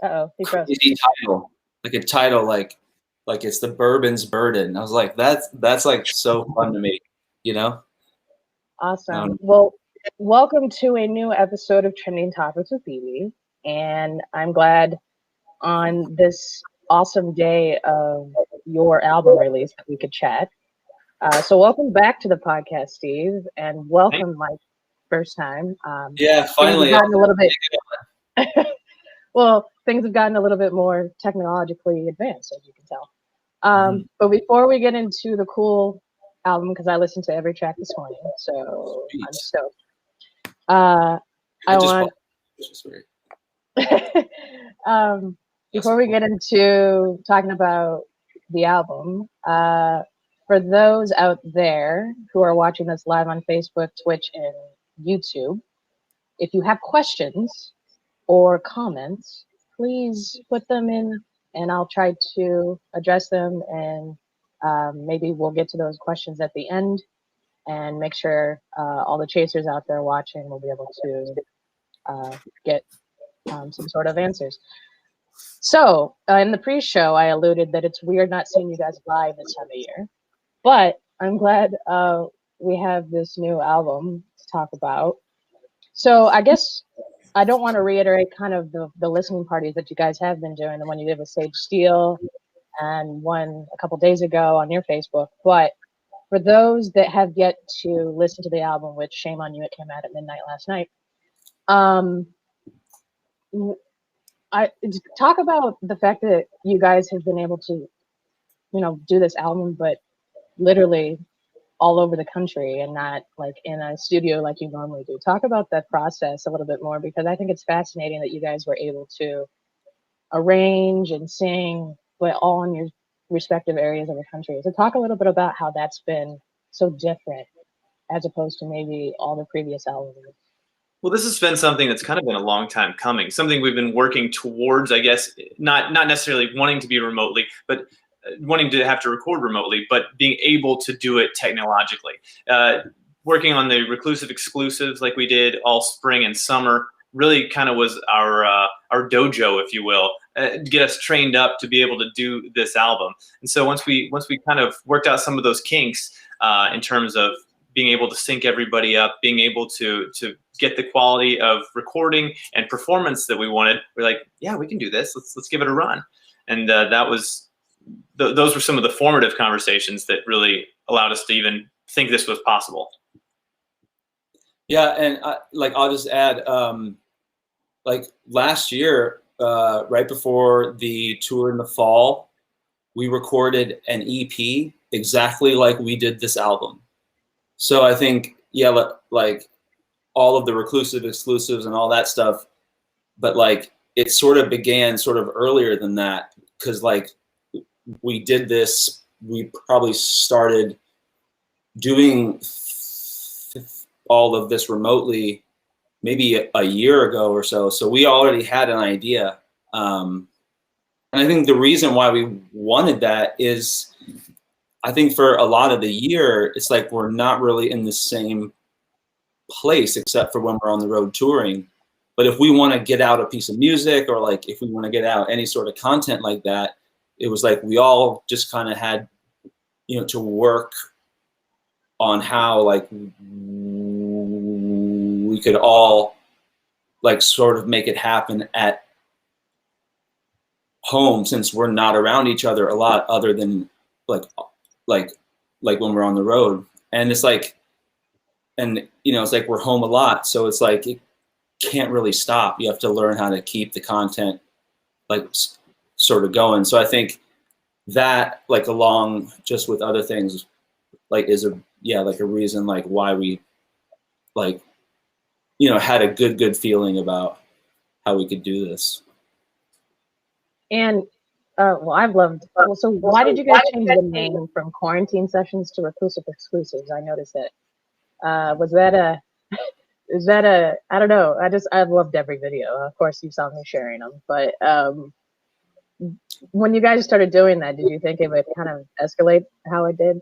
Uh-oh, he froze. crazy title, like a title like it's the Bourbon's Burden. I was like, that's like so fun to me, you know? Awesome. Well, welcome to a new episode of Trending Topics with Phoebe. And I'm glad on this awesome day of your album release that we could chat. So welcome back to the podcast, Steve, and welcome my first time. Yeah, Things have finally. gotten a little bit well, things have gotten a little bit more technologically advanced, as you can tell. But before we get into the cool album, because I listened to every track this morning, so I'm stoked. I want before we get into talking about the album, for those out there who are watching this live on Facebook, Twitch, and YouTube, if you have questions or comments, please put them in and I'll try to address them, and maybe we'll get to those questions at the end and make sure all the chasers out there watching will be able to get some sort of answers. So in the pre-show, I alluded that it's weird not seeing you guys live this time of year, but I'm glad we have this new album to talk about. So I guess I don't want to reiterate kind of the listening parties that you guys have been doing, the one you did with Sage Steele and one a couple days ago on your Facebook. But for those that have yet to listen to the album, which shame on you, it came out at midnight last night. I talk about the fact that you guys have been able to, do this album, but literally all over the country and not like in a studio like you normally do. Talk about that process a little bit more, because I think it's fascinating that you guys were able to arrange and sing, but all in your respective areas of the country. So talk a little bit about how that's been so different as opposed to maybe all the previous albums. Well, this has been something that's kind of been a long time coming, something we've been working towards, I guess, not necessarily wanting to be remotely, but wanting to have to record remotely, but being able to do it technologically. Working on the Reclusive exclusives like we did all spring and summer really kind of was our dojo, if you will, to get us trained up to be able to do this album. And so once we kind of worked out some of those kinks in terms of being able to sync everybody up, being able to get the quality of recording and performance that we wanted, we're like, yeah, we can do this. Let's give it a run. And that was those were some of the formative conversations that really allowed us to even think this was possible. Yeah, and I'll just add, like last year, right before the tour in the fall, we recorded an EP exactly like we did this album. So I think, yeah, like all of the Reclusive exclusives and all that stuff, but like it sort of began sort of earlier than that, because like we did this, we probably started doing all of this remotely maybe a year ago or so. So we already had an idea. And I think the reason why we wanted that is, I think for a lot of the year, it's like we're not really in the same place except for when we're on the road touring. But if we want to get out a piece of music, or like if we want to get out any sort of content like that, it was like we all just kind of had, to work on how like we could all like sort of make it happen at home, since we're not around each other a lot other than like when we're on the road. And it's like, and it's like we're home a lot, so it's like it can't really stop. You have to learn how to keep the content like sort of going. So I think that, like, along just with other things, like is a reason like why we like had a good feeling about how we could do this. And well, I've loved. Well, so why did you guys change the name from Quarantine Sessions to Reclusive Exclusives? I noticed it. Was that a? Is that a? I don't know. I've loved every video. Of course, you saw me sharing them. But when you guys started doing that, did you think it would kind of escalate how it did?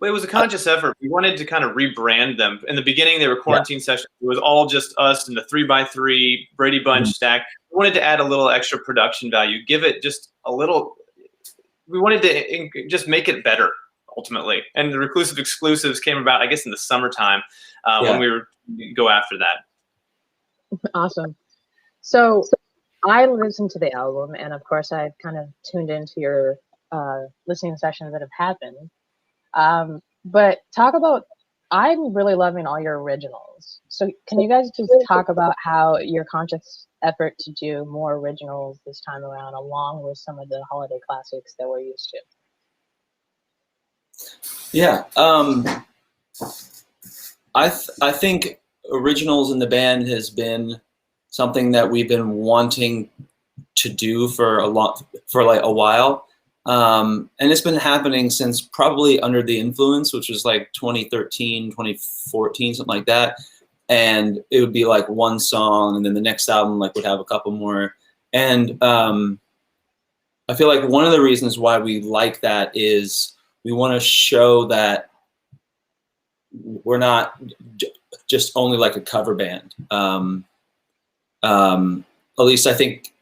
Well, it was a conscious effort. We wanted to kind of rebrand them. In the beginning, they were quarantine sessions. It was all just us and the 3x3 Brady Bunch stack. We wanted to add a little extra production value, give it just a little. We wanted to just make it better ultimately. And the Reclusive exclusives came about, I guess, in the summertime when we were go after that. Awesome. So I listened to the album, and of course, I've kind of tuned into your listening sessions that have happened. But talk about, I'm really loving all your originals. So can you guys just talk about how your conscious effort to do more originals this time around, along with some of the holiday classics that we're used to? Yeah. I think originals in the band has been something that we've been wanting to do for a while. And it's been happening since probably Under the Influence, which was like 2013, 2014, something like that. And it would be like one song, and then the next album like would have a couple more. And I feel like one of the reasons why we like that is we want to show that we're not just only like a cover band. At least I think,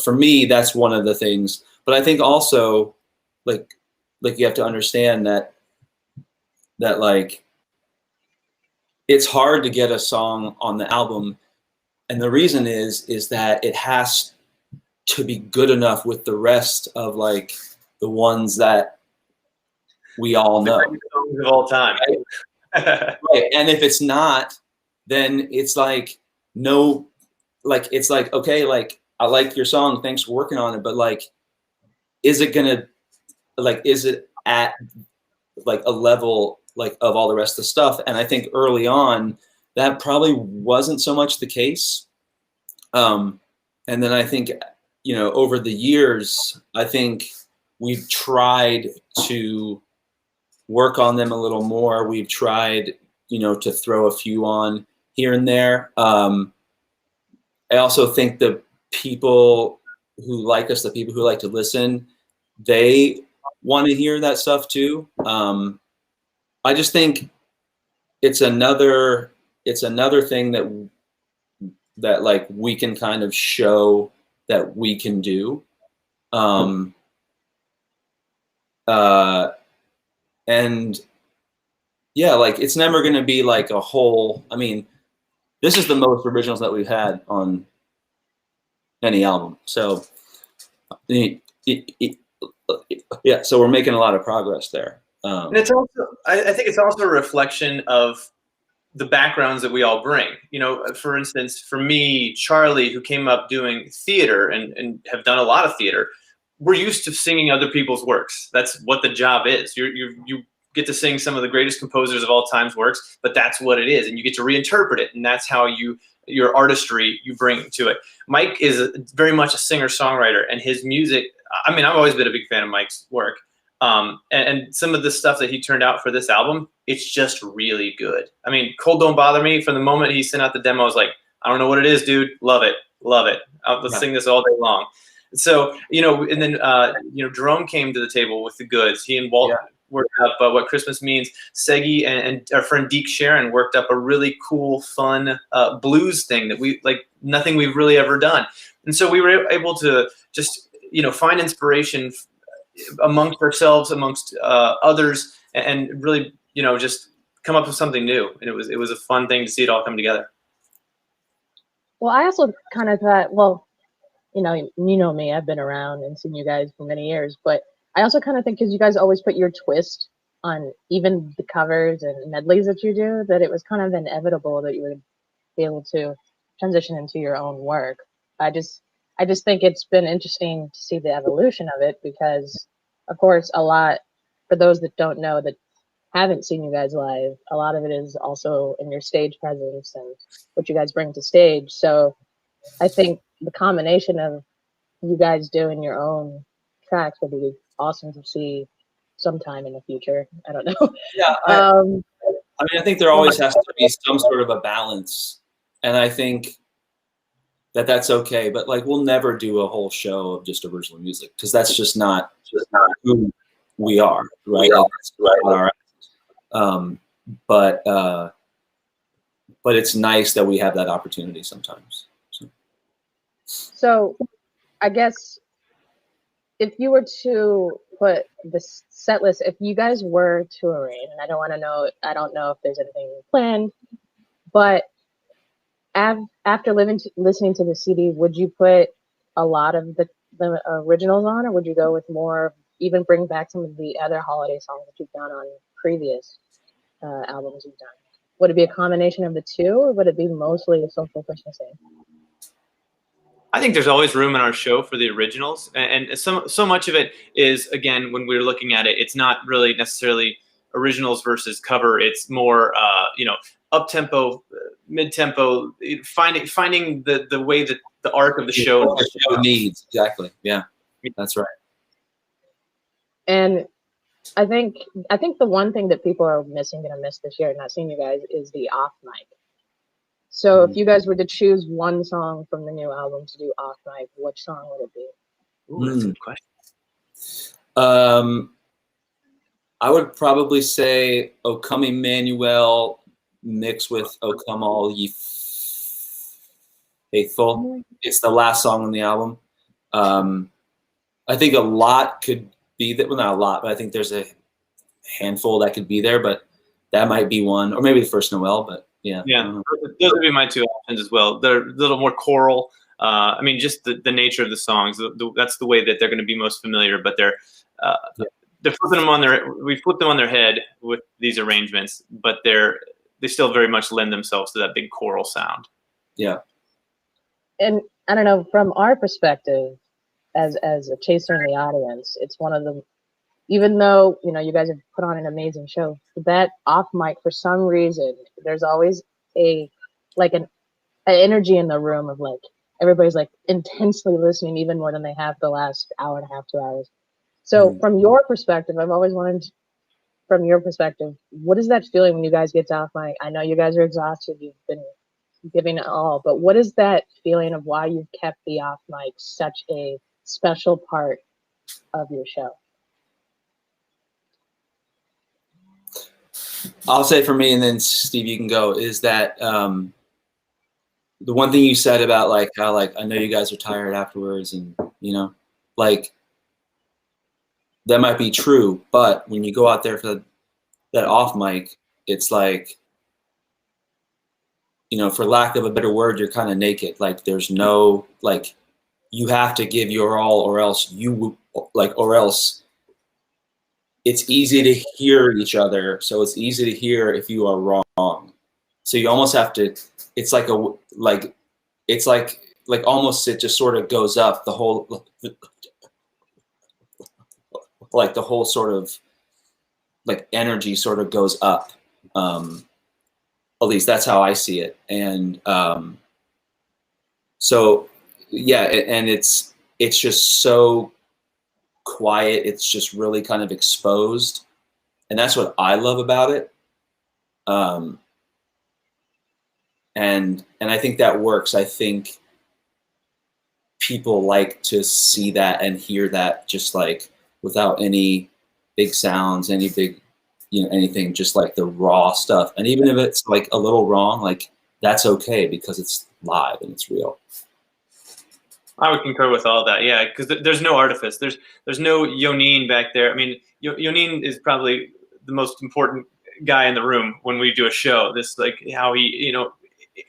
for me, that's one of the things. But I think also, like you have to understand that like it's hard to get a song on the album, and the reason is that it has to be good enough with the rest of like the ones that we all know. Songs of all time. Right? Right. And if it's not, then it's like it's like, okay, like I like your song, thanks for working on it, but like, is it at like a level like of all the rest of the stuff? And I think early on that probably wasn't so much the case. And then I think, over the years, I think we've tried to work on them a little more. We've tried, to throw a few on here and there. I also think the people who like us, the people who like to listen, they want to hear that stuff too. I just think it's another thing that like we can kind of show that we can do. And yeah, like it's never going to be like a whole, this is the most originals that we've had on any album. So yeah, so we're making a lot of progress there. And it's also, I think it's also a reflection of the backgrounds that we all bring. For instance, for me, Charlie, who came up doing theater and have done a lot of theater, we're used to singing other people's works. That's what the job is. You get to sing some of the greatest composers of all time's works, but that's what it is. And you get to reinterpret it. And that's how your artistry you bring to it. Mike is very much a singer-songwriter, and his music, I've always been a big fan of Mike's work. And some of the stuff that he turned out for this album, it's just really good. Cold Don't Bother Me, from the moment he sent out the demo, I was like, I don't know what it is, dude. Love it. Love it. Let's sing this all day long. So, and then, Jerome came to the table with the goods. He and Walt worked up What Christmas Means. Segi and our friend Deke Sharon worked up a really cool, fun blues thing that nothing we've really ever done. And so we were able to just, find inspiration amongst ourselves, amongst others, and really, just come up with something new. And it was a fun thing to see it all come together. Well, I also kind of thought, well, you know me, I've been around and seen you guys for many years, but I also kind of think because you guys always put your twist on even the covers and medleys that you do, that it was kind of inevitable that you would be able to transition into your own work. I just think it's been interesting to see the evolution of it, because of course for those that don't know, that haven't seen you guys live, a lot of it is also in your stage presence and what you guys bring to stage. So I think the combination of you guys doing your own tracks would be awesome to see sometime in the future. I don't know. Yeah. I think there always has to be some sort of a balance, and I think that's okay. But like, we'll never do a whole show of just original music, because that's just not who we are, right? But it's nice that we have that opportunity sometimes. So I guess if you were to put the set list, if you guys were touring, and I don't know if there's anything planned, but after listening to the CD, would you put a lot of the originals on, or would you go with more, even bring back some of the other holiday songs that you've done on previous albums you've done? Would it be a combination of the two, or would it be mostly a Soulful Christmas Eve? I think there's always room in our show for the originals, and so much of it is, again, when we're looking at it, it's not really necessarily originals versus cover. It's more up tempo, mid tempo, finding the way that the arc of the show needs. Exactly. Yeah, that's right. And I think the one thing that people are gonna miss this year, not seeing you guys, is the off mic. So if you guys were to choose one song from the new album to do off mic, which song would it be? Ooh, that's a good question. I would probably say "O Come Emmanuel" mixed with "O Come All Ye Faithful." It's the last song on the album. I think a lot could be that. Well, not a lot, but I think there's a handful that could be there. But that might be one, or maybe the first Noel. But yeah, those would be my two options as well. They're a little more choral. I mean, just the nature of the songs. That's the way that they're going to be most familiar. But they're flipping them on we flip them on their head with these arrangements, but they still very much lend themselves to that big choral sound. Yeah. And I don't know, from our perspective, as a chaser in the audience, it's one of the, even though you guys have put on an amazing show, that off mic, for some reason, there's always an energy in the room of like everybody's like intensely listening, even more than they have the last hour and a half, 2 hours. So from your perspective, I've always wanted, from your perspective, what is that feeling when you guys get to off mic? I know you guys are exhausted, you've been giving it all, but what is that feeling of why you've kept the off mic such a special part of your show? I'll say for me, and then Steve, you can go, is that the one thing you said about like how like I know you guys are tired afterwards, and like that might be true, but when you go out there for that off mic, it's like, for lack of a better word, you're kind of naked. Like there's no, like, you have to give your all, or else it's easy to hear each other. So it's easy to hear if you are wrong. So you almost have to, it's like almost it just sort of goes up the whole, like the whole sort of like energy sort of goes up. At least that's how I see it. And so, yeah, and it's just so quiet. It's just really kind of exposed. And that's what I love about it. And I think that works. I think people like to see that and hear that just like without any big sounds, any big, anything, just like the raw stuff. And even if it's like a little wrong, like that's okay because it's live and it's real. I would concur with all that, yeah, because there's no artifice. There's no Yoneen back there. I mean, Yoneen is probably the most important guy in the room when we do a show. This, like, how he,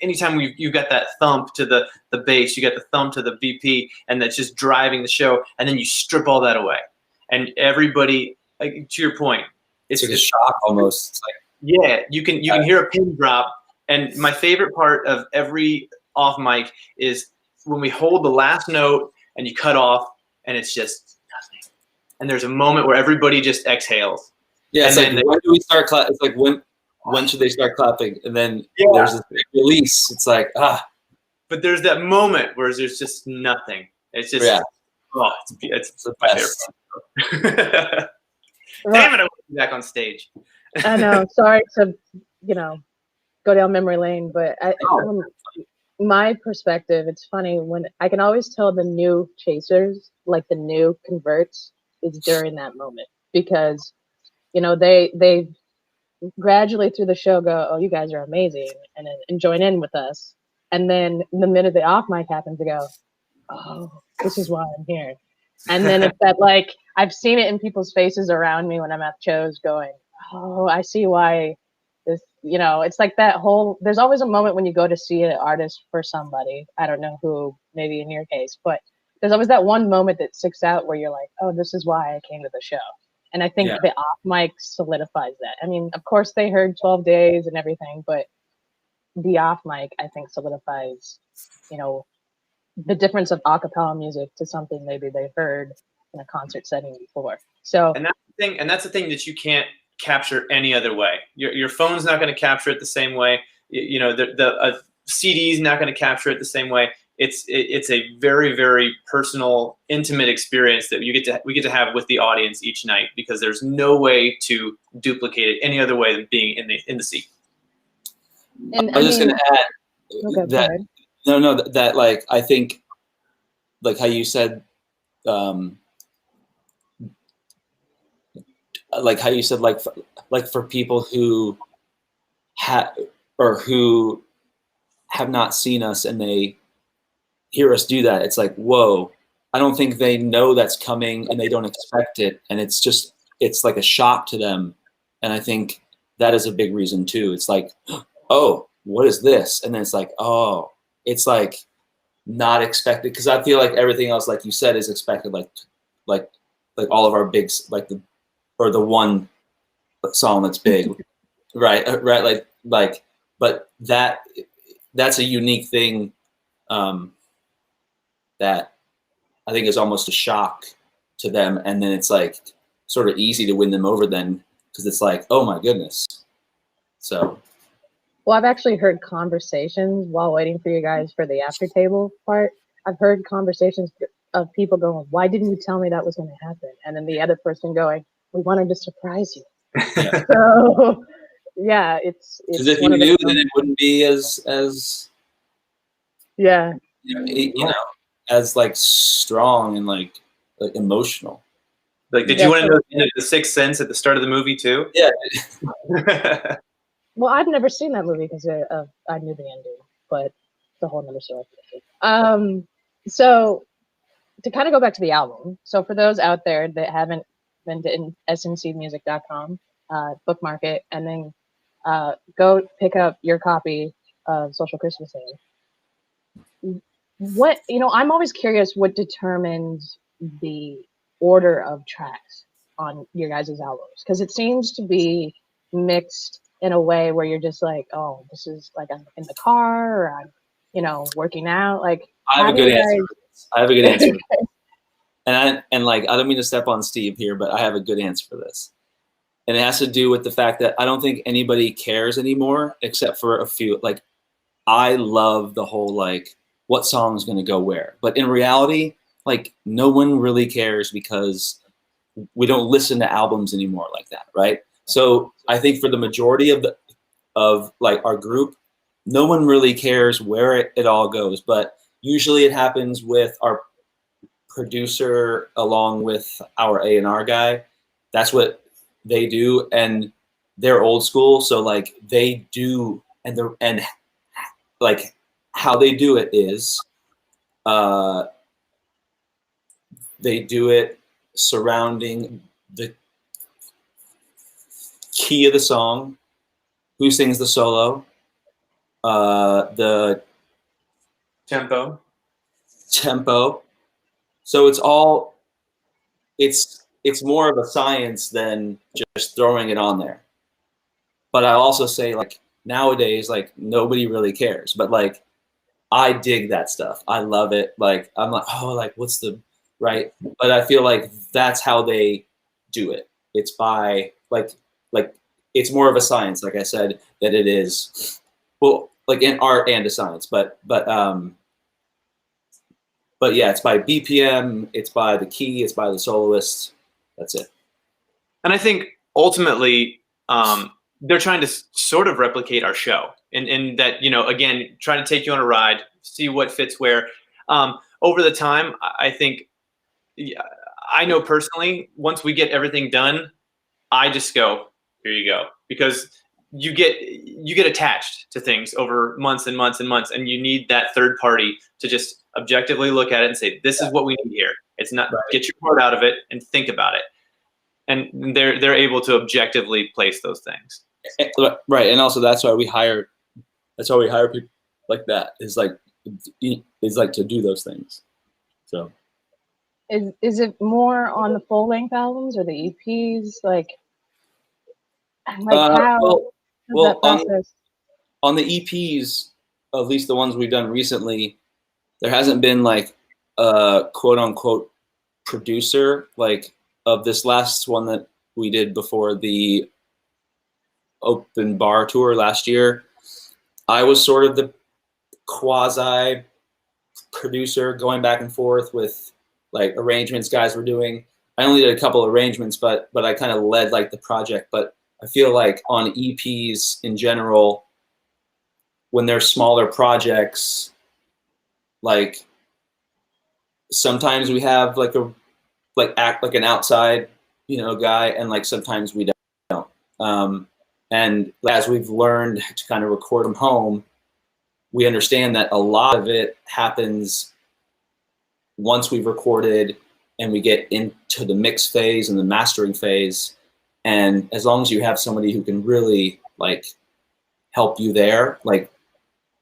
anytime you've got that thump to the bass, you got the thump to the VP, and that's just driving the show, and then you strip all that away. And everybody, like, to your point, it's like a shock almost. It's like, yeah, you can hear a pin drop. And my favorite part of every off mic is when we hold the last note and you cut off and it's just nothing. And there's a moment where everybody just exhales. Yeah, it's like, when do we start clapping? It's like, when should they start clapping? And then there's this big release. It's like, But there's that moment where there's just nothing. It's just, it's the my best. favorite. Damn it, I want to be back on stage. I know, sorry to, go down memory lane, but my perspective, it's funny when I can always tell the new chasers, like the new converts, is during that moment because, they've gradually through the show go, oh, you guys are amazing, and join in with us. And then the minute the off mic happens, they go, oh, this is why I'm here. And then it's that, like, I've seen it in people's faces around me when I'm at shows going, oh, I see why this, it's like that whole, there's always a moment when you go to see an artist for somebody. I don't know who, maybe in your case, but there's always that one moment that sticks out where you're like, oh, this is why I came to the show. And I think the off mic solidifies that. I mean, of course they heard 12 Days and everything, but the off mic, I think, solidifies, the difference of a cappella music to something maybe they've heard in a concert setting before. So, and that's the thing that you can't capture any other way. Your phone's not going to capture it the same way. The CD's not going to capture it the same way. It's a very, very personal, intimate experience that we get to have with the audience each night, because there's no way to duplicate it any other way than being in the seat. And I was just going to add that like, I think, like how you said, like for people who who have not seen us and they hear us do that, it's like, whoa, I don't think they know that's coming and they don't expect it. And it's like a shock to them. And I think that is a big reason too. It's like, oh, what is this? And then it's like, oh, it's like not expected. Because I feel like everything else, like you said, is expected. Like all of our big, the one song that's big, right? But that's a unique thing that I think is almost a shock to them. And then it's like sort of easy to win them over then, because it's like, oh my goodness. So. Well, I've actually heard conversations while waiting for you guys for the after table part. I've heard conversations of people going, why didn't you tell me that was going to happen? And then the other person going, we wanted to surprise you. Yeah. So, yeah, it's because if you knew, then it wouldn't be as yeah, as like strong and like emotional. Like, did you want to know the Sixth Sense at the start of the movie too? Yeah. Well, I've never seen that movie because I knew the ending, but it's a whole nother story. So to kind of go back to the album. So for those out there that haven't been to sncmusic.com, bookmark it, and then go pick up your copy of Social Christmasing. What, I'm always curious what determines the order of tracks on your guys' albums, because it seems to be mixed in a way where you're just like, oh, this is like I'm in the car, or I'm, working out. Like, I have a good answer. And like, I don't mean to step on Steve here, but I have a good answer for this. And it has to do with the fact that I don't think anybody cares anymore, except for a few. Like, I love the whole, like, what song is going to go where. But in reality, like, no one really cares, because we don't listen to albums anymore like that, right? So I think for the majority of like our group, no one really cares where it all goes. But usually it happens with our producer along with our A&R guy. That's what they do, and they're old school. So like they do, and like how they do it is, they do it surrounding the key of the song, who sings the solo, the tempo. So it's more of a science than just throwing it on there. But I also say, like, nowadays, like, nobody really cares. But like, I dig that stuff. I love it. Like, I'm like, oh, like, what's the right? But I feel like that's how they do it. It's by like it's more of a science, like I said, that it is. Well, like in art and a science, but yeah, it's by BPM, it's by the key, it's by the soloist. That's it. And I think ultimately, they're trying to sort of replicate our show, in that, again, trying to take you on a ride, see what fits where. Over the time, I think, I know personally, once we get everything done, I just go, here you go. because you get attached to things over months and months and months, and you need that third party to just objectively look at it and say, this is what we need here. It's not get your heart out of it and think about it. And they're able to objectively place those things. Right, and also that's why we hire people like that, is like to do those things. So is it more on the full length albums or the EPs? Like how does that process? On the EPs, at least the ones we've done recently, there hasn't been like a quote unquote producer like of this last one that we did before the open bar tour last year. I was sort of the quasi producer, going back and forth with like arrangements guys were doing. I only did a couple arrangements, but I kind of led like the project. But I feel like on EPs in general, when they're smaller projects, like sometimes we have like act like an outside, guy, and like sometimes we don't. And as we've learned to kind of record them home, we understand that a lot of it happens once we've recorded and we get into the mix phase and the mastering phase. And as long as you have somebody who can really like help you there, like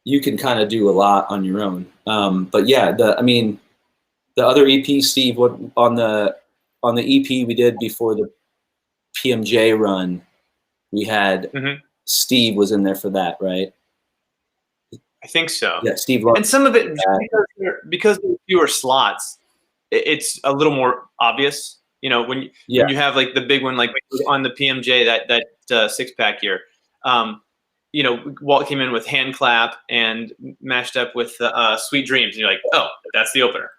you can kind of do a lot on your own. But yeah, the other EP, Steve, what on the EP we did before the PMJ run, we had Steve was in there for that, right? I think so. Yeah, Steve. And some of it, because there are fewer slots, it's a little more obvious. When you have like the big one, like on the PMJ, that 6-pack year, Walt came in with Hand Clap and mashed up with Sweet Dreams. And you're like, oh, that's the opener.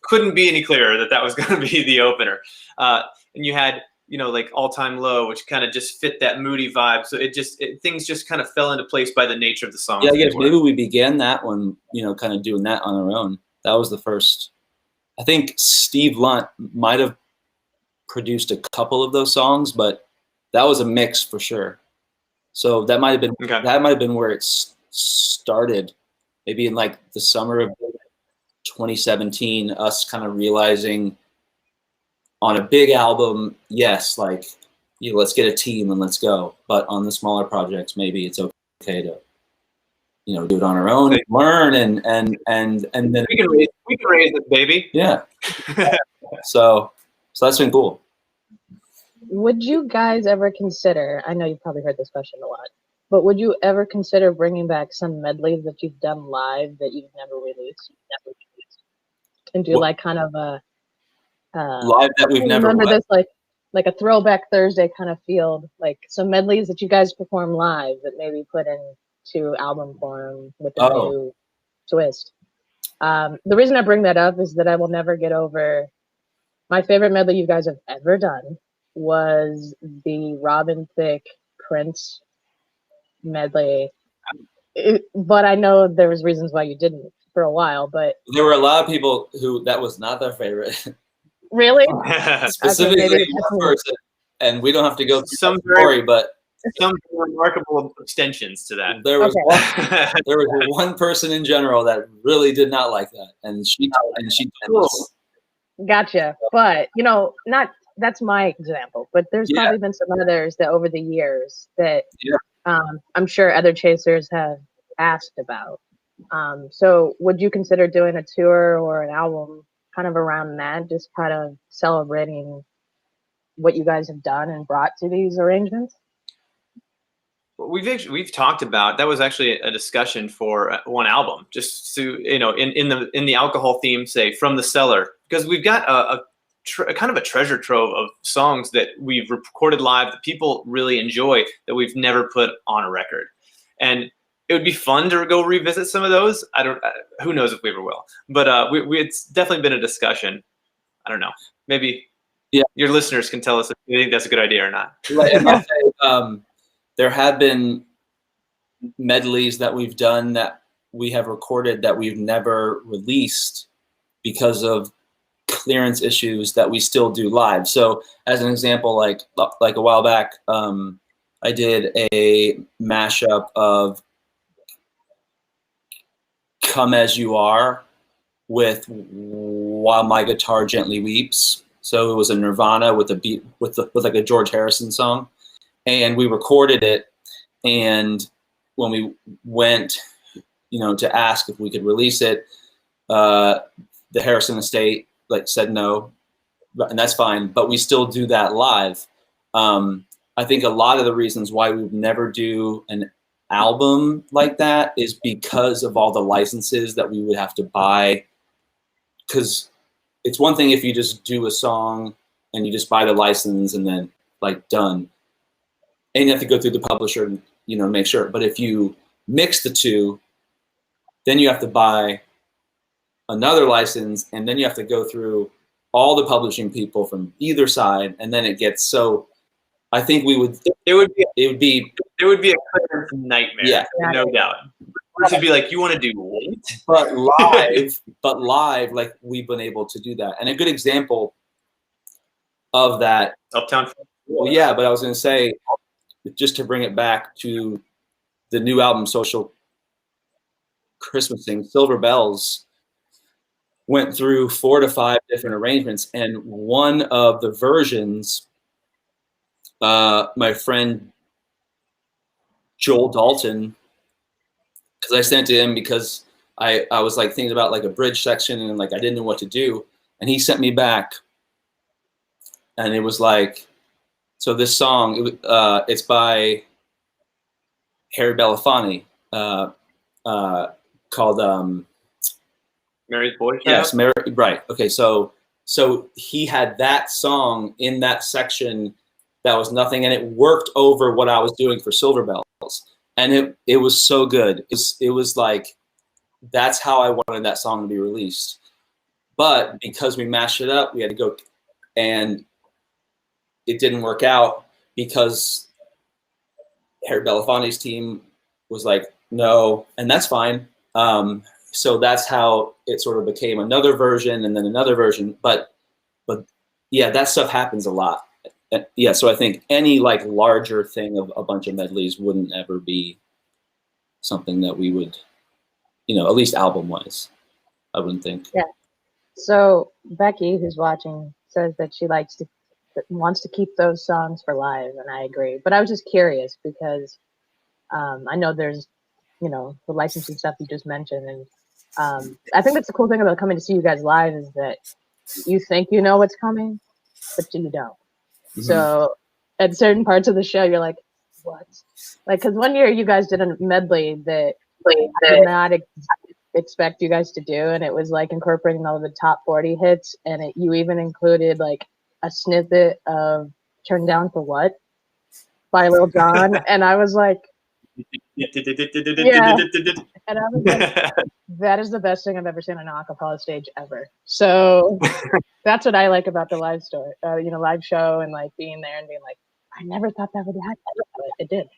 Couldn't be any clearer that was going to be the opener. And you had, like All Time Low, which kind of just fit that moody vibe. So things just kind of fell into place by the nature of the song. Yeah, I guess maybe we began that one, kind of doing that on our own. That was the first. I think Steve Lunt might have produced a couple of those songs, but that was a mix for sure. So that might have been where it started, maybe in like the summer of 2017. Us kind of realizing on a big album, yes, like let's get a team and let's go. But on the smaller projects, maybe it's okay to do it on our own, learn, and then we can raise it, baby. Yeah. So that's been cool. Would you guys ever consider, I know you've probably heard this question a lot, but would you ever consider bringing back some medleys that you've done live that you've never released? And do like kind of a live that we've never remember this like a throwback Thursday kind of feel, like some medleys that you guys perform live that maybe put into album form with a new twist. The reason I bring that up is that I will never get over my favorite medley you guys have ever done was the Robin Thicke Prince medley. But I know there was reasons why you didn't for a while, but there were a lot of people who that was not their favorite. Really? Specifically one person, and we don't have to go through some story, but some remarkable extensions to that. There was one person in general that really did not like that, and she told us. Gotcha. But that's my example, but there's probably been some others that over the years that I'm sure other chasers have asked about. So would you consider doing a tour or an album kind of around that, just kind of celebrating what you guys have done and brought to these arrangements? We've talked about that. Was actually a discussion for one album, just to in the alcohol theme, say From the Cellar, because we've got a kind of a treasure trove of songs that we've recorded live that people really enjoy that we've never put on a record, and it would be fun to go revisit some of those. Who knows if we ever will, but it's definitely been a discussion. I don't know, maybe your listeners can tell us if you think that's a good idea or not. There have been medleys that we've done that we have recorded that we've never released because of clearance issues that we still do live. So as an example, like a while back, I I did a mashup of Come As You Are with While My Guitar Gently Weeps. So it was a Nirvana with a beat, with like a George Harrison song. And we recorded it. And when we went, to ask if we could release it, the Harrison estate said no, and that's fine. But we still do that live. I think a lot of the reasons why we would never do an album like that is because of all the licenses that we would have to buy. Because it's one thing if you just do a song and you just buy the license and then done, and you have to go through the publisher and make sure. But if you mix the two, then you have to buy another license, and then you have to go through all the publishing people from either side, and then it gets so. I think it would be a clearance nightmare. Yeah, no doubt. It would be like, you want to do what? But live, we've been able to do that. And a good example of that. Uptown. Well, yeah, but I was going to say, just to bring it back to the new album, Social Christmasing, Silver Bells went through 4 to 5 different arrangements. And one of the versions, my friend Joel Dalton, because I sent to him because I was thinking about a bridge section and I didn't know what to do, and he sent me back, and it was so this song it's by Harry Belafonte called Mary's Boy Child? Yes, Mary, right. Okay, so he had that song in that section that was nothing, and it worked over what I was doing for Silver Bells. And it was so good. It was that's how I wanted that song to be released. But because we mashed it up, we had to go, and it didn't work out because Harry Belafonte's team was no, and that's fine. So that's how it sort of became another version and then another version. But yeah, that stuff happens a lot. Yeah, so I think any larger thing of a bunch of medleys wouldn't ever be something that we would, at least album wise, I wouldn't think. Yeah. So Becky, who's watching, says that she wants to keep those songs for live, and I agree. But I was just curious because I know there's, the licensing stuff you just mentioned, and I think that's the cool thing about coming to see you guys live is that you think you know what's coming, but you don't. Mm-hmm. So at certain parts of the show, you're like, what? Because one year you guys did a medley that I did not expect you guys to do, and it was incorporating all of the top 40 hits, and you even included a snippet of Turn Down for What by Lil Jon, and I was like, yeah. And I was like, that is the best thing I've ever seen on an acapella stage ever. So that's what I like about the live story, live show, and being there and being I never thought that would happen, but it did.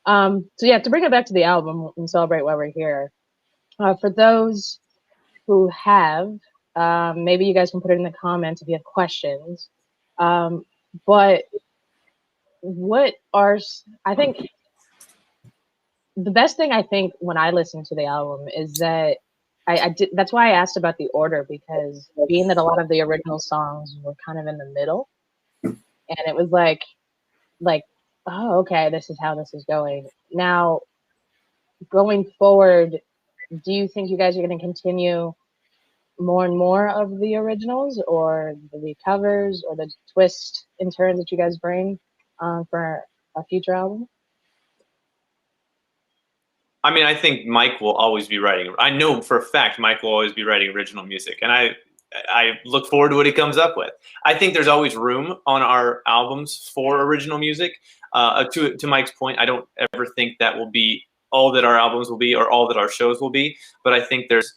So yeah, to bring it back to the album and celebrate why we're here. For those who have, maybe you guys can put it in the comments if you have questions. But I think the best thing I think when I listen to the album is that that's why I asked about the order, because being that a lot of the original songs were kind of in the middle, and it was oh, okay, this is how this is going. Now, going forward, do you think you guys are going to continue more and more of the originals, or the covers, or the twists and turns that you guys bring for a future album? I mean, I think Mike will always be writing. I know for a fact Mike will always be writing original music, and I look forward to what he comes up with. I think there's always room on our albums for original music. To Mike's point, I don't ever think that will be all that our albums will be or all that our shows will be, but I think there's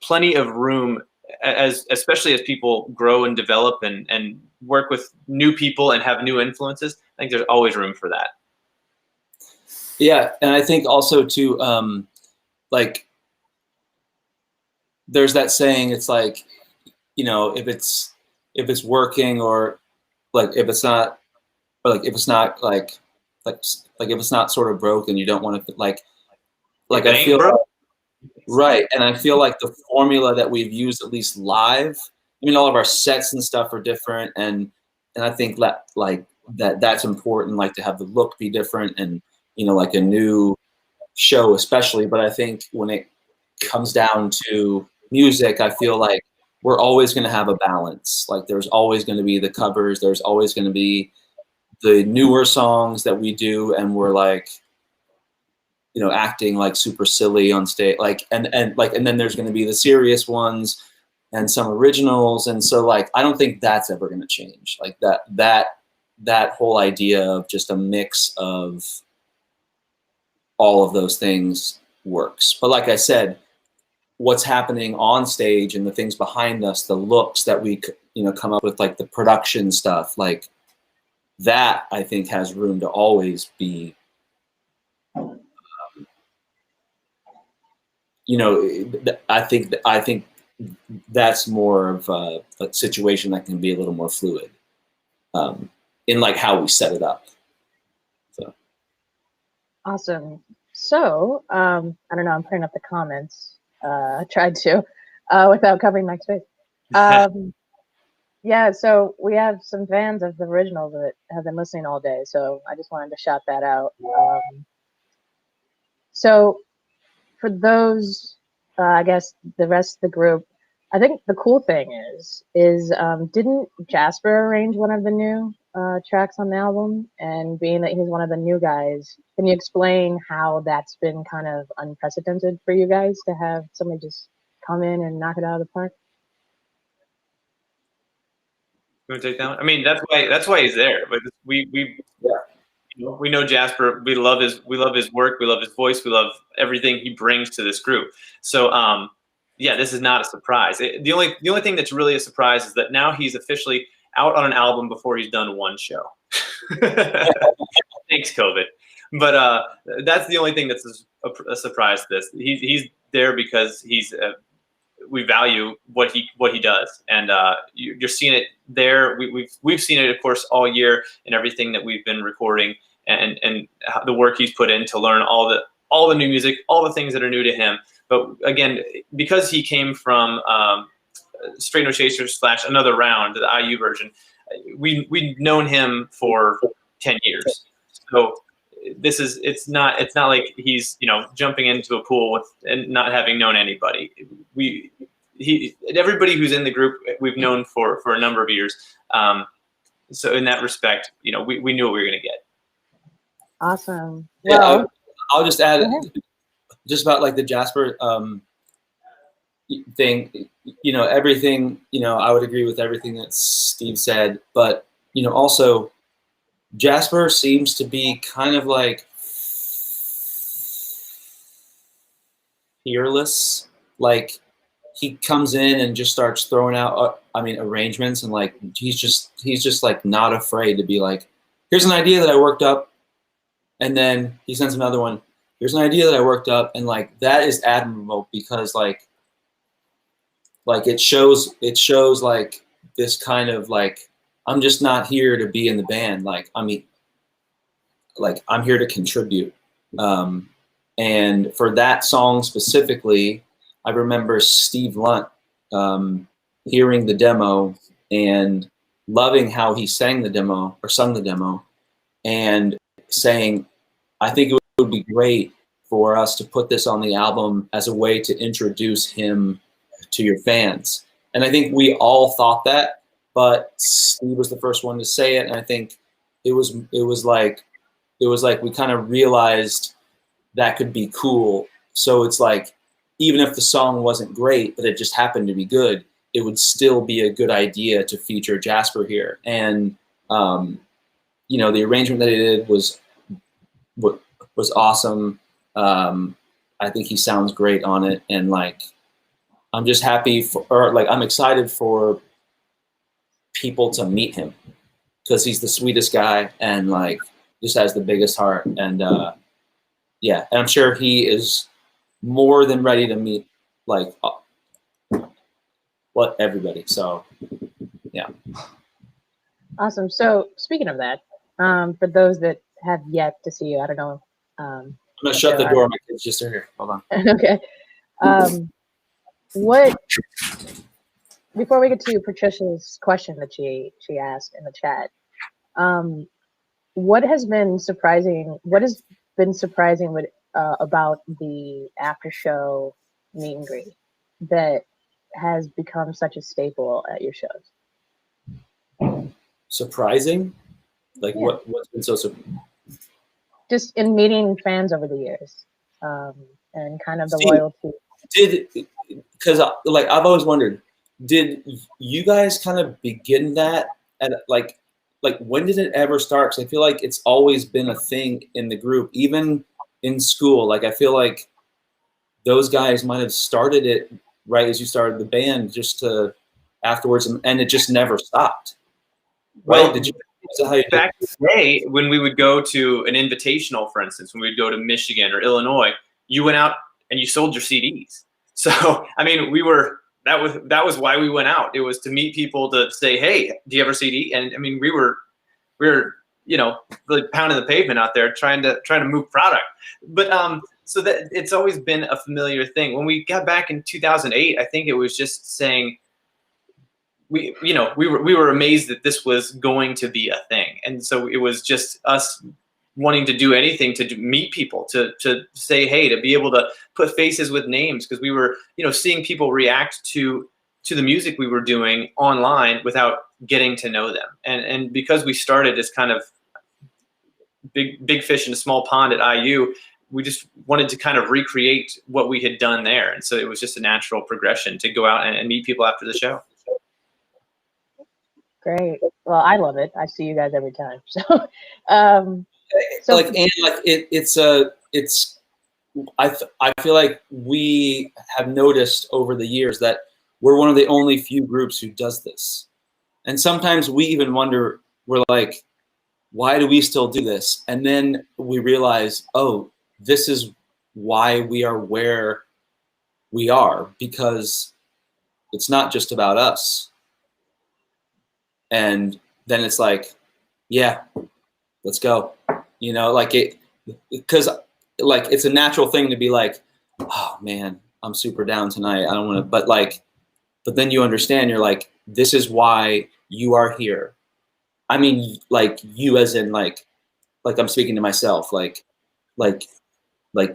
plenty of room, especially as people grow and develop and work with new people and have new influences. I think there's always room for that. Yeah, and I think also too, there's that saying. It's if it's working, or if it's not, or if it's not like if it's not sort of broke, then you don't want to like It I ain't feel broke. right, and I feel like the formula that we've used at least live. I mean, all of our sets and stuff are different, and I think that like that's important, like to have the look be different, and like a new show especially. But I think when it comes down to music, I feel like we're always going to have a balance. Like there's always going to be the covers, there's always going to be the newer songs that we do, and we're like acting like super silly on stage, like and then there's going to be the serious ones and some originals. And so like I don't think that's ever going to change, like that whole idea of just a mix of all of those things works. But like I said, what's happening on stage and the things behind us, the looks that we come up with, like the production stuff, like that I think has room to always be I think that's more of a situation that can be a little more fluid in like how we set it up. So Awesome. So I don't know. I'm putting up the comments. I tried to without covering my space. Yeah. So we have some fans of the original that have been listening all day. So I just wanted to shout that out. So for those, I guess the rest of the group, I think the cool thing is didn't Jasper arrange one of the new tracks on the album? And being that he's one of the new guys, can you explain how that's been kind of unprecedented for you guys to have somebody just come in and knock it out of the park? You want to take that one? I mean, that's why he's there. But we know Jasper. We love his work. We love his voice. We love everything he brings to this group. So yeah, this is not a surprise. The only thing that's really a surprise is that now he's officially out on an album before he's done one show. Thanks, COVID. But that's the only thing that's a surprise to this. He's there because we value what he does, and you're seeing it there. We've seen it, of course, all year in everything that we've been recording, and the work he's put in to learn all the new music, all the things that are new to him. But again, because he came from Straight No Chasers / Another Round, the IU version, we've known him for 10 years. So it's not like he's jumping into a pool and not having known anybody. Everybody who's in the group we've known for a number of years. So in that respect, we knew what we were going to get. Awesome. Yeah, I'll just add just about like the Jasper thing. Everything. I would agree with everything that Steve said, but also Jasper seems to be kind of like fearless. Like he comes in and just starts throwing out arrangements, and like he's just like not afraid to be like, here's an idea that I worked up, and then he sends another one, here's an idea that I worked up, and like that is admirable, because like it shows like this kind of like, I'm just not here to be in the band, like I'm here to contribute. And for that song specifically, I remember Steve Lunt hearing the demo and loving how he sung the demo, and saying, I think it would be great for us to put this on the album as a way to introduce him to your fans. And I think we all thought that, but Steve was the first one to say it, and I think it was like we kind of realized that could be cool. So it's like, even if the song wasn't great, but it just happened to be good, it would still be a good idea to feature Jasper here. And the arrangement that he did was awesome. I think he sounds great on it, and like I'm just happy I'm excited for people to meet him, because he's the sweetest guy and like just has the biggest heart. And yeah, and I'm sure he is more than ready to meet like everybody. So yeah. Awesome. So speaking of that, for those that have yet to see you. I don't know. I'm gonna shut the door. My kids just are here. Hold on. Okay. What? Before we get to Patricia's question that she asked in the chat, what has been surprising? What has been surprising with about the after show meet and greet that has become such a staple at your shows? Surprising? Like Yeah. what's been so surprising? Just in meeting fans over the years, and kind of the Steve, loyalty. Because like I've always wondered, did you guys kind of begin that at like when did it ever start? Because I feel like it's always been a thing in the group, even in school. Like I feel like those guys might have started it right as you started the band, just to afterwards, and it just never stopped. Right? Well, Did you? Is that how you back in the day, when we would go to an invitational, for instance, when we'd go to Michigan or Illinois, you went out and you sold your CDs. So, I mean, that was why we went out. It was to meet people, to say, hey, do you have a CD? And I mean, we were, really pounding the pavement out there trying to move product. But so that it's always been a familiar thing. When we got back in 2008, I think it was just saying, we were amazed that this was going to be a thing. And so it was just us wanting to do anything to meet people, to say, hey, to be able to put faces with names, because we were, seeing people react to the music we were doing online without getting to know them. And because we started as kind of big fish in a small pond at IU, we just wanted to kind of recreate what we had done there. And so it was just a natural progression to go out and meet people after the show. Great. Well, I love it. I see you guys every time. So, I feel like we have noticed over the years that we're one of the only few groups who does this. And sometimes we even wonder, we're like, why do we still do this? And then we realize, oh, this is why we are where we are, because it's not just about us. And then it's like, yeah, let's go. Because it's a natural thing to be like, oh man, I'm super down tonight. I don't want to, but then you understand, you're like, this is why you are here. I mean, like you as in like I'm speaking to myself, like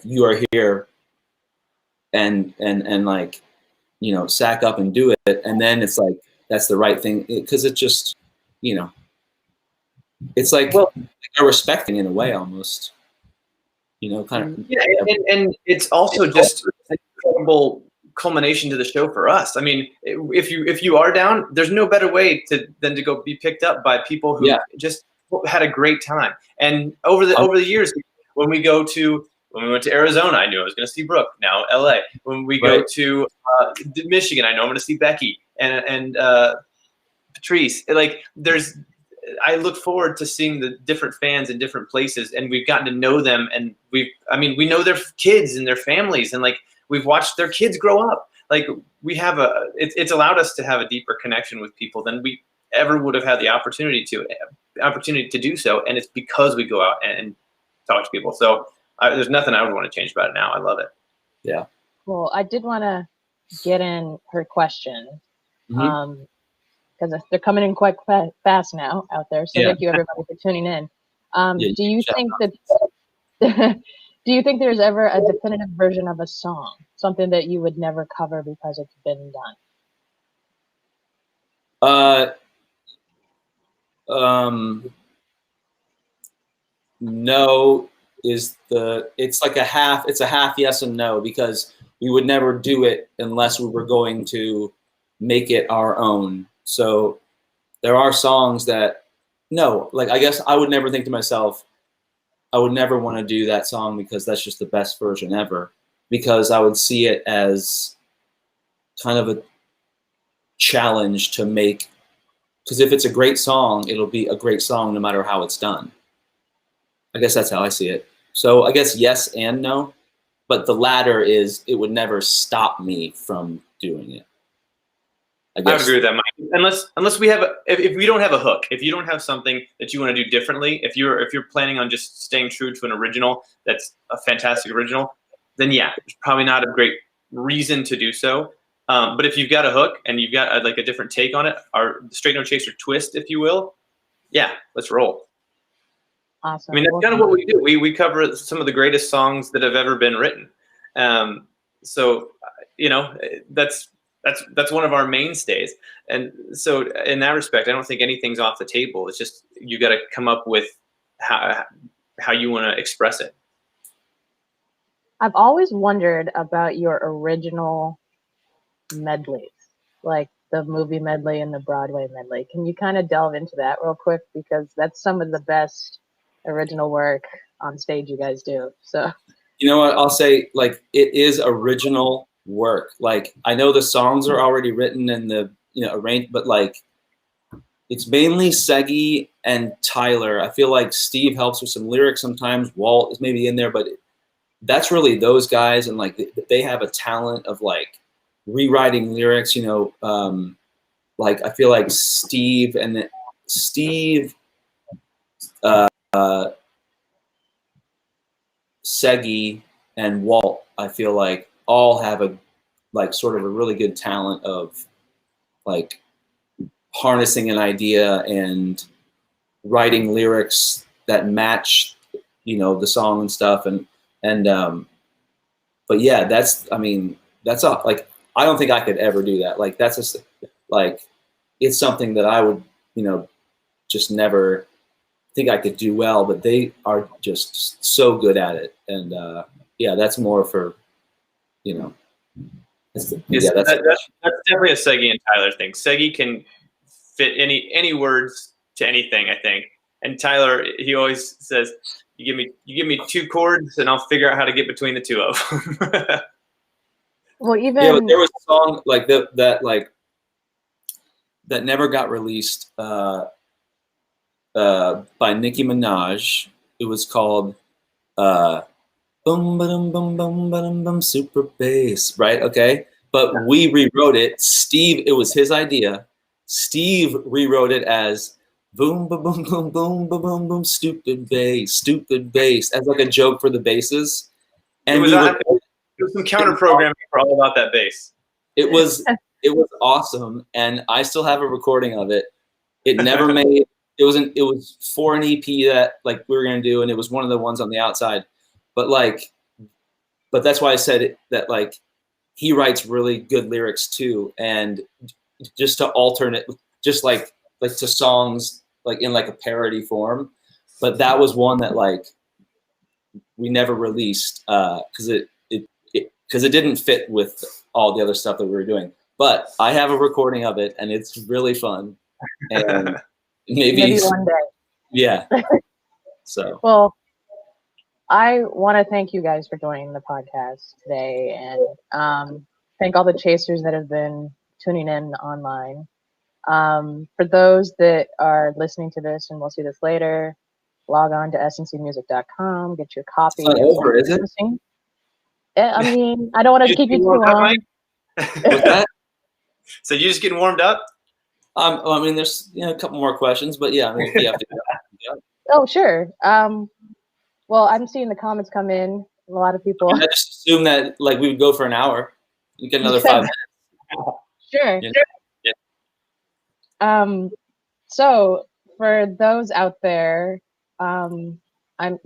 you are here and sack up and do it. And then it's like, that's the right thing. Cause it just, it's like a respecting in a way almost, kind of. Yeah, and it's also just an incredible culmination to the show for us. I mean, if you are down, there's no better way than to go be picked up by people who just had a great time. And over the years, when we went to Arizona, I knew I was going to see Brooke. Now LA. When we go to Michigan, I know I'm going to see Becky and Patrice. I look forward to seeing the different fans in different places, and we've gotten to know them, and we know their kids and their families, and we've watched their kids grow up. It's allowed us to have a deeper connection with people than we ever would have had the opportunity to do so. And it's because we go out and talk to people. So there's nothing I would want to change about it now. I love it. Yeah. Well, I did want to get in her question. Mm-hmm. Because they're coming in quite fast now out there. So thank you everybody for tuning in. Do you think there's ever a definitive version of a song, something that you would never cover because it's been done? No it's a half yes and no, because we would never do it unless we were going to make it our own. So there are songs that, I guess I would never think to myself, I would never want to do that song because that's just the best version ever, because I would see it as kind of a challenge to make, because if it's a great song, it'll be a great song no matter how it's done. I guess that's how I see it. So I guess yes and no, but the latter is, it would never stop me from doing it. I I would guess. agree with that, Mike. Unless we have if we don't have a hook, if you don't have something that you want to do differently, if you're planning on just staying true to an original that's a fantastic original, then yeah, there's probably not a great reason to do so. But if you've got a hook and you've got like a different take on it, or the Straight No Chaser twist, if you will, yeah, let's roll. Awesome. I mean, that's kind of what we do. We cover some of the greatest songs that have ever been written. So you know, that's one of our mainstays. And so in that respect, I don't think anything's off the table. It's just you got to come up with how you want to express it. I've always wondered about your original medleys, like the movie medley and the Broadway medley. Can you kind of delve into that real quick? Because that's some of the best original work on stage you guys do. So, you know what, I'll say, like, it is original work. Like, I know the songs are already written and the, you know, arranged, but like, it's mainly Segi and Tyler. I feel like Steve helps with some lyrics sometimes. Walt is maybe in there, but that's really those guys. And like, they have a talent of like rewriting lyrics, you know. Like, I feel like Steve, Segi and Walt, I feel like all have a like sort of a really good talent of like harnessing an idea and writing lyrics that match, you know, the song and stuff. And but yeah, that's, I mean, that's all, like, I don't think I could ever do that. Like, that's just like, it's something that I would, you know, just never think I could do well, but they are just so good at it. And yeah, that's more for, you know, that's definitely a Segi and Tyler thing. Segi can fit any words to anything, I think. And Tyler, he always says, you give me two chords and I'll figure out how to get between the two of them. well, even yeah, but there was a song like that never got released by Nicki Minaj. It was called Boom Ba-dum Boom Boom Ba-dum Bum Super Bass, right? Okay. But we rewrote it. Steve, it was his idea. Steve rewrote it as boom ba boom boom boom ba boom boom stupid bass as like a joke for the basses. And there was some counter programming for all about that bass. It was awesome, and I still have a recording of it. It never made. It was for an EP that like we were gonna do, and it was one of the ones on the outside. But that's why I said it, that like he writes really good lyrics too, and just to alternate, just like to songs like in like a parody form. But that was one that like we never released because it didn't fit with all the other stuff that we were doing. But I have a recording of it, and it's really fun. And maybe one day. Yeah. So. Well, I want to thank you guys for joining the podcast today, and thank all the chasers that have been tuning in online. For those that are listening to this and will see this later, log on to sncmusic.com, get your copy. It's not over, is it? I mean, I don't want to keep you too long. What's that? So you just getting warmed up? I mean, there's a couple more questions, but yeah, I mean, if you have to. Yeah. Oh, sure. Well, I'm seeing the comments come in. A lot of people. I just assume that like we would go for an hour. You get another 5 minutes. Sure. Yeah. So for those out there, you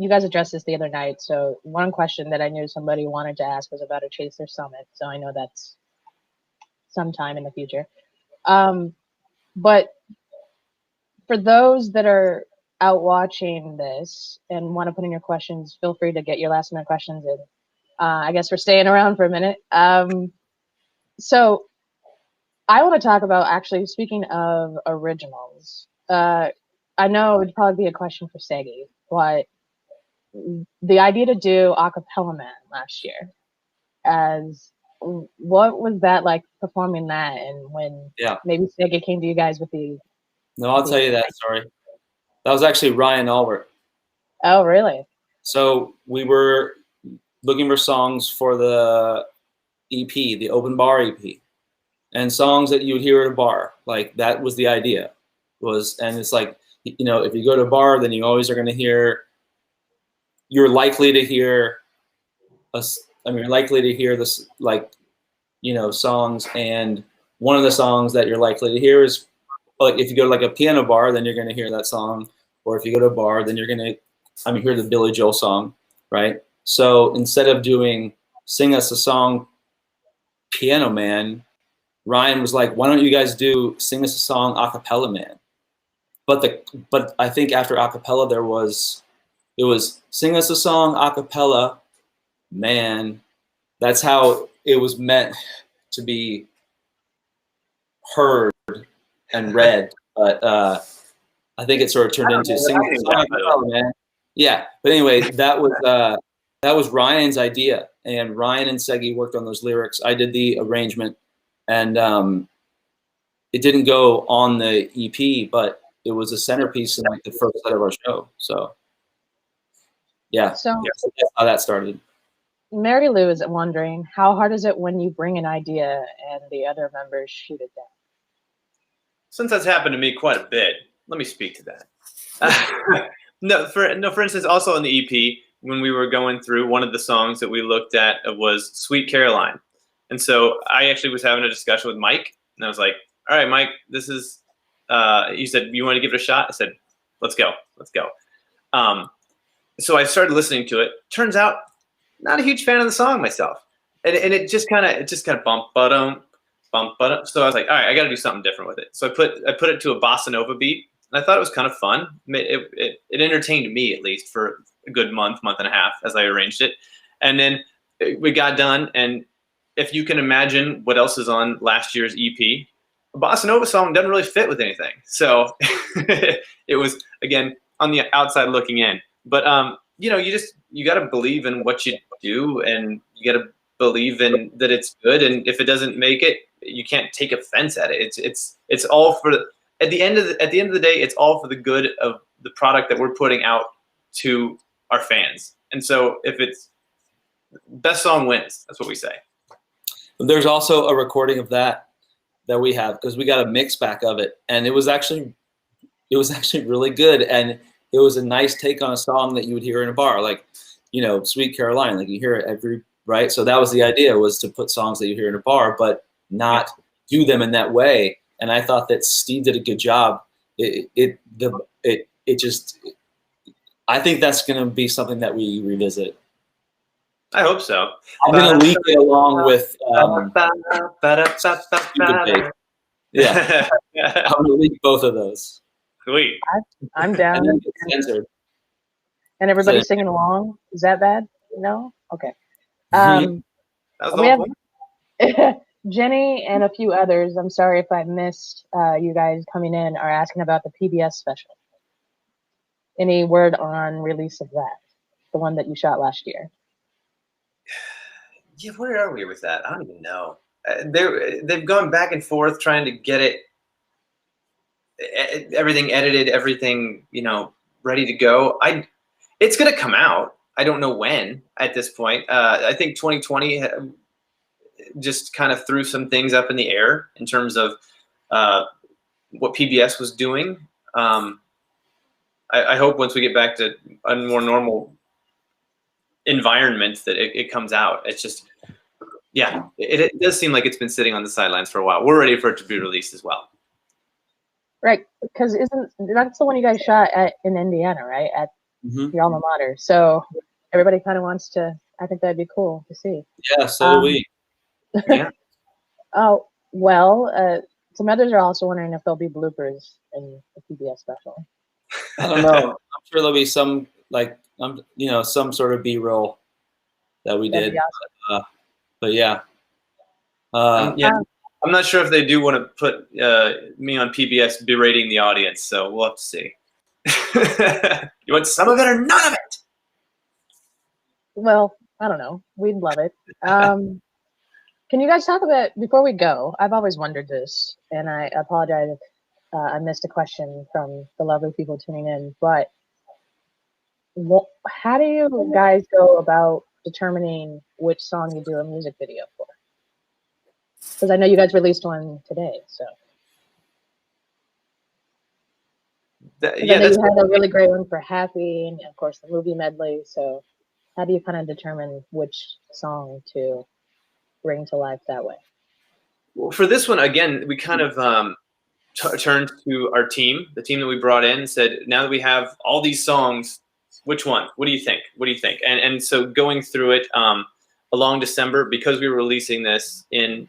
guys addressed this the other night. So one question that I knew somebody wanted to ask was about a Chaser Summit. So I know that's sometime in the future. But for those that are out watching this and want to put in your questions, feel free to get your last minute questions in. I guess we're staying around for a minute. So I want to talk about, actually, speaking of originals, I know it would probably be a question for Segi, but the idea to do Acapella Man last year, what was that like performing that, and when maybe Segi came to you guys with the... No, I'll tell you that story. That was actually Ryan Albert. Oh, really? So we were looking for songs for the EP, the Open Bar EP. and songs that you would hear at a bar. Like that was the idea. And it's like, you know, if you go to a bar, then you always are going to hear. You're likely to hear you're likely to hear this, like, you know, songs, and one of the songs that you're likely to hear is, like, if you go to like a piano bar, then you're going to hear that song, or if you go to a bar, then you're going to, hear the Billy Joel song, right? So instead of doing Sing Us a Song, Piano Man, Ryan was like, why don't you guys do Sing Us a Song, Acapella Man? But I think after acapella it was Sing Us a Song, Acapella Man. That's how it was meant to be heard and read. But I think it sort of turned into Sing Us a Song, Acapella Man. Yeah, but anyway, that was Ryan's idea, and Ryan and Segi worked on those lyrics. I did the arrangement, and it didn't go on the EP, but it was a centerpiece in like the first set of our show. So yeah, So that's how that started. Mary Lou is wondering, how hard is it when you bring an idea and the other members shoot it down? Since that's happened to me quite a bit, let me speak to that. For instance, also on the EP, when we were going through, one of the songs that we looked at was Sweet Caroline. And so I actually was having a discussion with Mike, and I was like, all right, Mike, this is, you said, you want to give it a shot? I said, let's go. So I started listening to it. Turns out, not a huge fan of the song myself. And it just kind of bump, ba-dum. So I was like, all right, I got to do something different with it. So I put it to a bossa nova beat, and I thought it was kind of fun. It entertained me, at least, for a good month and a half as I arranged it. And then we got done, and if you can imagine what else is on last year's EP, a bossa nova song doesn't really fit with anything. So it was, again, on the outside looking in. But you know, you got to believe in what you do, and you got to believe in that it's good. And if it doesn't make it, you can't take offense at it. It's all for at the end of the day, it's all for the good of the product that we're putting out to our fans. And so if it's best song wins, that's what we say. There's also a recording of that we have, because we got a mix back of it, and it was actually really good, and it was a nice take on a song that you would hear in a bar, like, you know, Sweet Caroline, like you hear it right. So that was the idea, was to put songs that you hear in a bar, but not do them in that way. And I thought that Steve did a good job. I think that's going to be something that we revisit. I hope so. I'm going to leak it along with yeah. I'm going to leak both of those. Sweet. I'm down. And then get censored. And everybody's singing along. Is that bad? No? Okay. We have Jenny and a few others. I'm sorry if I missed you guys coming in, are asking about the PBS special. Any word on release of that? The one that you shot last year? Yeah, where are we with that? I don't even know. They've gone back and forth trying to get it, everything edited, everything, you know, ready to go. It's going to come out. I don't know when at this point. I think 2020 just kind of threw some things up in the air in terms of what PBS was doing. I hope once we get back to a more normal environment that it comes out. It's just, yeah, it does seem like it's been sitting on the sidelines for a while. We're ready for it to be released as well. Right, because that's the one you guys shot in Indiana, right? At your alma mater. So everybody kind of wants to. I think that'd be cool to see. Yeah, so do we. Yeah. Oh well, some others are also wondering if there'll be bloopers in the PBS special. I don't know. I'm sure there'll be some, like, you know, some sort of B-roll that we did. Awesome. But yeah. I'm not sure if they do want to put me on PBS berating the audience, so we'll have to see. You want some of it or none of it? Well, I don't know. We'd love it. Can you guys talk about, before we go, I've always wondered this, and I apologize if I missed a question from the lovely people tuning in, but how do you guys go about determining which song you do a music video for? Because I know you guys released one today, so. Yeah, I know that's you had a really great one for Happy, and of course the movie medley. So, how do you kind of determine which song to bring to life that way? well, for this one again. We kind of turned to our team, the team that we brought in, and said, now that we have all these songs, which one? What do you think? What do you think? And so going through it along December, because we were releasing this in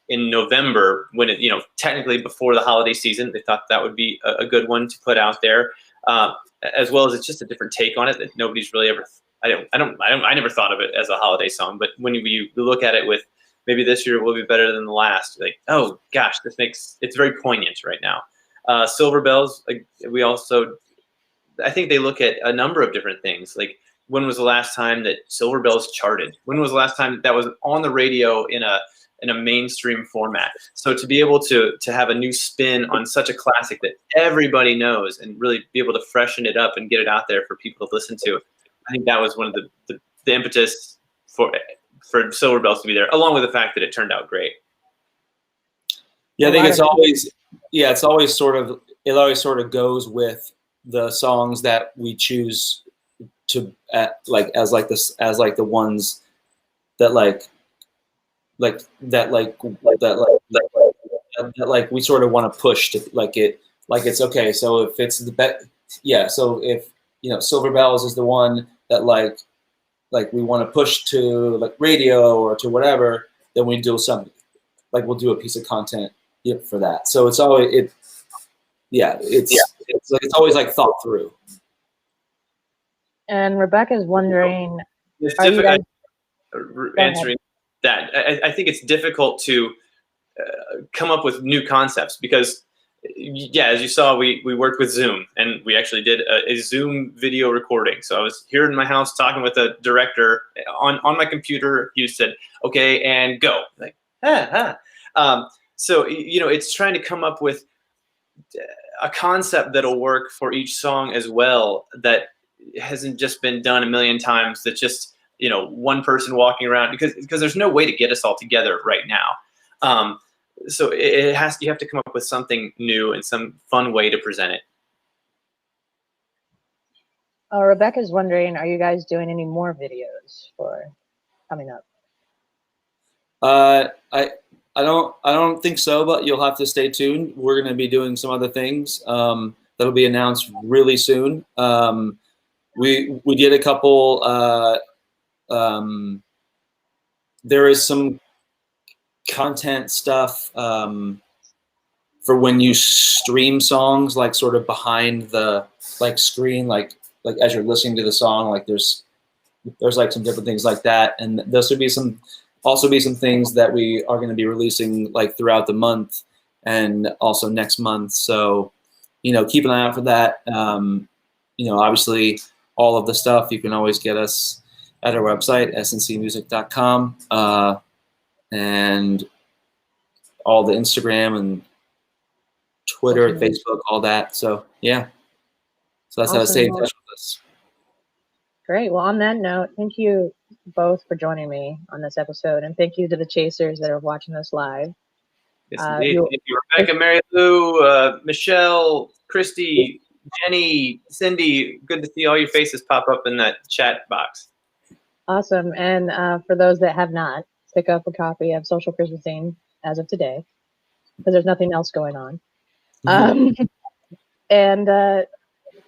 November, when it, technically before the holiday season, they thought that would be a good one to put out there, as well as it's just a different take on it that nobody's really ever. I never thought of it as a holiday song, but when you look at it with maybe this year will be better than the last, like, oh gosh, it's very poignant right now. Silver Bells, we also, I think they look at a number of different things, like when was the last time that Silver Bells charted? When was the last time that was on the radio in a mainstream format? So to be able to have a new spin on such a classic that everybody knows and really be able to freshen it up and get it out there for people to listen to, I think that was one of the impetus for Silver Bells to be there, along with the fact that it turned out great. Yeah, I think it always sort of goes with the songs that we choose to as the ones that we sort of want to push to it's okay. So if it's the bet, yeah. So if Silver Bells is the one that we want to push to radio or to whatever, then we do something we'll do a piece of content for that. So it's always it's always thought through. And Rebecca's wondering, it's are you guys answering that? I think it's difficult to come up with new concepts because, as you saw, we worked with Zoom, and we actually did a Zoom video recording. So I was here in my house talking with a director on my computer. He said, "Okay, and go." So it's trying to come up with a concept that'll work for each song as well, that hasn't just been done a million times. That's just one person walking around, because there's no way to get us all together right now. So you have to come up with something new and some fun way to present it. Rebecca's wondering, are you guys doing any more videos for coming up? I don't think so, but you'll have to stay tuned. We're going to be doing some other things that'll be announced really soon. We did a couple. There is some content stuff for when you stream songs, sort of behind the screen, like as you're listening to the song, there's some different things like that, and there'll be some things that we are going to be releasing throughout the month and also next month. So keep an eye out for that. Obviously all of the stuff you can always get us at our website, sncmusic.com, and all the Instagram and Twitter, Facebook, all that. So yeah, so that's how to stay in touch with us. Great. Well, on that note, thank you both for joining me on this episode, and thank you to the Chasers that are watching us live. Yes, indeed. Thank you, Rebecca, Mary Lou, Michelle, Christy, Jenny, Cindy. Good to see all your faces pop up in that chat box. Awesome. And for those that have not, pick up a copy of Social Christmasing as of today, because there's nothing else going on. And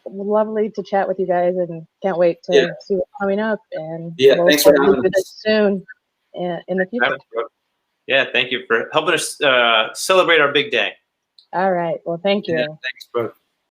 lovely to chat with you guys, and can't wait to see what's coming up. And we'll thanks for having us soon in the future. Yeah, thank you for helping us celebrate our big day. All right. Well, thank you. Yeah, thanks, bro.